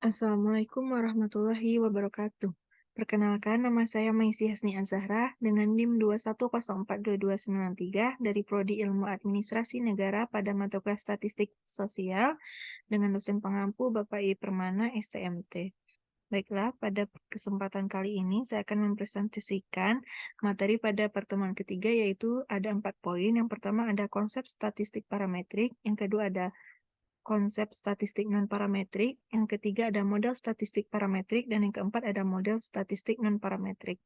Assalamualaikum warahmatullahi wabarakatuh. Perkenalkan, nama saya Maisy Hasni Azahra dengan NIM 210422293 dari Prodi Ilmu Administrasi Negara pada mata kuliah Statistik Sosial dengan dosen pengampu Bapak I. Permana, STMT. Baiklah, pada kesempatan kali ini saya akan mempresentasikan materi pada pertemuan ketiga, yaitu ada 4 poin. Yang pertama ada konsep statistik parametrik, yang kedua ada konsep statistik non-parametrik, yang ketiga ada model statistik parametrik, dan yang keempat ada model statistik non-parametrik.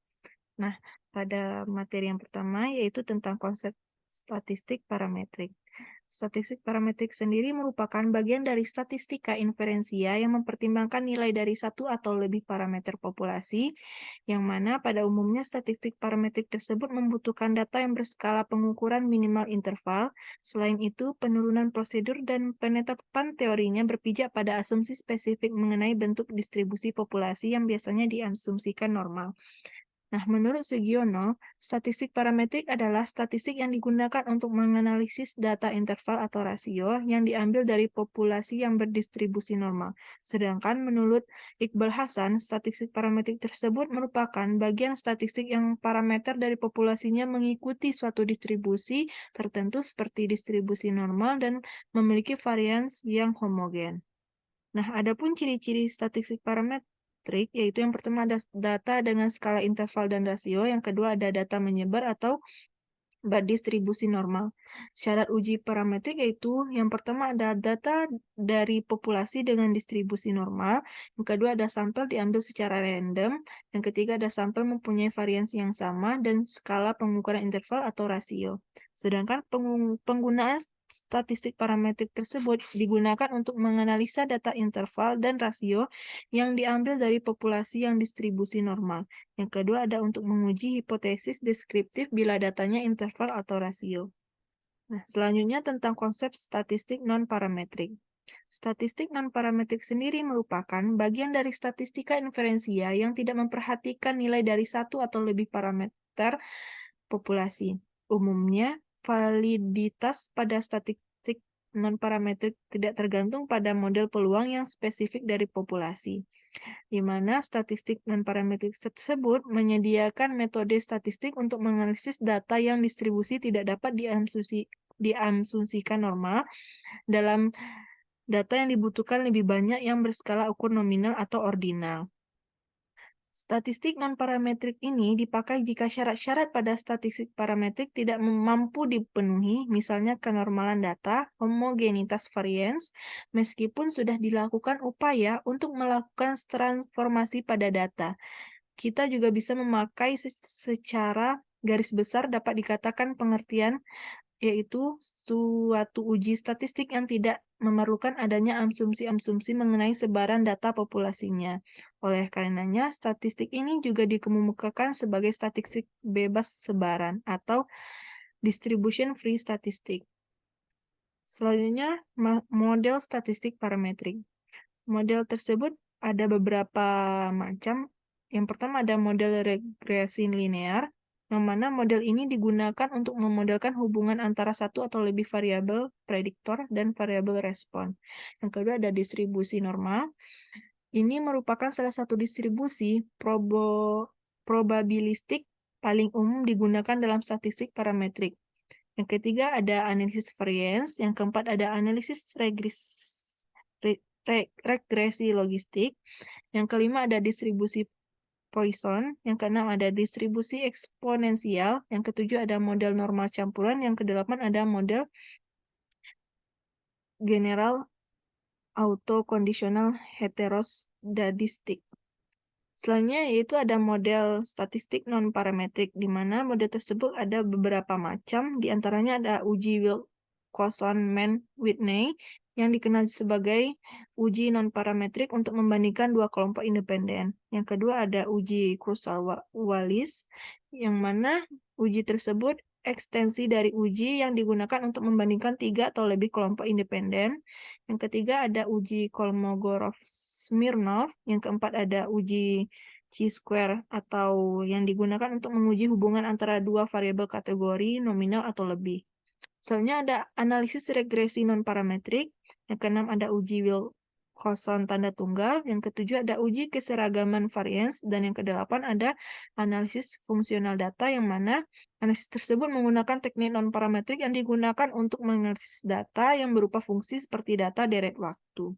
Nah, pada materi yang pertama yaitu tentang konsep statistik parametrik. Statistik parametrik sendiri merupakan bagian dari statistika inferensia yang mempertimbangkan nilai dari satu atau lebih parameter populasi, yang mana pada umumnya statistik parametrik tersebut membutuhkan data yang berskala pengukuran minimal interval. Selain itu, penurunan prosedur dan penetapan teorinya berpijak pada asumsi spesifik mengenai bentuk distribusi populasi yang biasanya diasumsikan normal. Nah, menurut Sugiono, statistik parametrik adalah statistik yang digunakan untuk menganalisis data interval atau rasio yang diambil dari populasi yang berdistribusi normal. Sedangkan menurut Iqbal Hasan, statistik parametrik tersebut merupakan bagian statistik yang parameter dari populasinya mengikuti suatu distribusi tertentu seperti distribusi normal dan memiliki varians yang homogen. Nah, adapun ciri-ciri statistik parametrik, yaitu yang pertama ada data dengan skala interval dan rasio, yang kedua ada data menyebar atau berdistribusi normal. Syarat uji parametrik yaitu yang pertama ada data dari populasi dengan distribusi normal, yang kedua ada sampel diambil secara random, yang ketiga ada sampel mempunyai variansi yang sama, dan skala pengukuran interval atau rasio. Sedangkan penggunaan statistik parametrik tersebut digunakan untuk menganalisa data interval dan rasio yang diambil dari populasi yang distribusi normal. Yang kedua ada untuk menguji hipotesis deskriptif bila datanya interval atau rasio. Nah, selanjutnya tentang konsep statistik non-parametrik. Statistik non-parametrik sendiri merupakan bagian dari statistika inferensia yang tidak memperhatikan nilai dari satu atau lebih parameter populasi. Umumnya, validitas pada statistik non-parametrik tidak tergantung pada model peluang yang spesifik dari populasi, di mana statistik non-parametrik tersebut menyediakan metode statistik untuk menganalisis data yang distribusi tidak dapat diasumsikan normal. Dalam data yang dibutuhkan lebih banyak yang berskala ukur nominal atau ordinal. Statistik non-parametrik ini dipakai jika syarat-syarat pada statistik parametrik tidak mampu dipenuhi, misalnya kenormalan data, homogenitas varians, meskipun sudah dilakukan upaya untuk melakukan transformasi pada data. Kita juga bisa memakai secara garis besar dapat dikatakan pengertian yaitu suatu uji statistik yang tidak memerlukan adanya asumsi-asumsi mengenai sebaran data populasinya. Oleh karenanya, statistik ini juga dikemukakan sebagai statistik bebas sebaran atau distribution free statistik. Selanjutnya, model statistik parametrik. Model tersebut ada beberapa macam. Yang pertama ada model regresi linear, yang mana model ini digunakan untuk memodelkan hubungan antara satu atau lebih variabel prediktor dan variabel respon. Yang kedua ada distribusi normal. Ini merupakan salah satu distribusi probabilistik paling umum digunakan dalam statistik parametrik. Yang ketiga ada analisis variance, yang keempat ada analisis regresi logistik, yang kelima ada distribusi Poisson, yang keenam ada distribusi eksponensial, yang ketujuh ada model normal campuran, yang kedelapan ada model general autoconditional heteroscedastic. Selanjutnya yaitu ada model statistik non-parametrik, di mana model tersebut ada beberapa macam, di antaranya ada uji Wilcoxon-Mann-Whitney, yang dikenal sebagai uji non-parametrik untuk membandingkan dua kelompok independen. Yang kedua ada uji Kruskal-Wallis, yang mana uji tersebut ekstensi dari uji yang digunakan untuk membandingkan tiga atau lebih kelompok independen. Yang ketiga ada uji Kolmogorov-Smirnov. Yang keempat ada uji Chi-square atau yang digunakan untuk menguji hubungan antara dua variabel kategori nominal atau lebih. Selanjutnya ada analisis regresi non-parametrik. Yang keenam ada uji kosong tanda tunggal, yang ketujuh ada uji keseragaman varians, dan yang kedelapan ada analisis fungsional data, yang mana analisis tersebut menggunakan teknik non-parametrik yang digunakan untuk menganalisis data yang berupa fungsi seperti data deret waktu.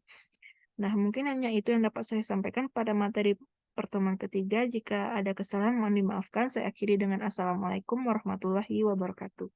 Nah, mungkin hanya itu yang dapat saya sampaikan pada materi pertemuan ketiga. Jika ada kesalahan, mohon dimaafkan. Saya akhiri dengan Assalamualaikum warahmatullahi wabarakatuh.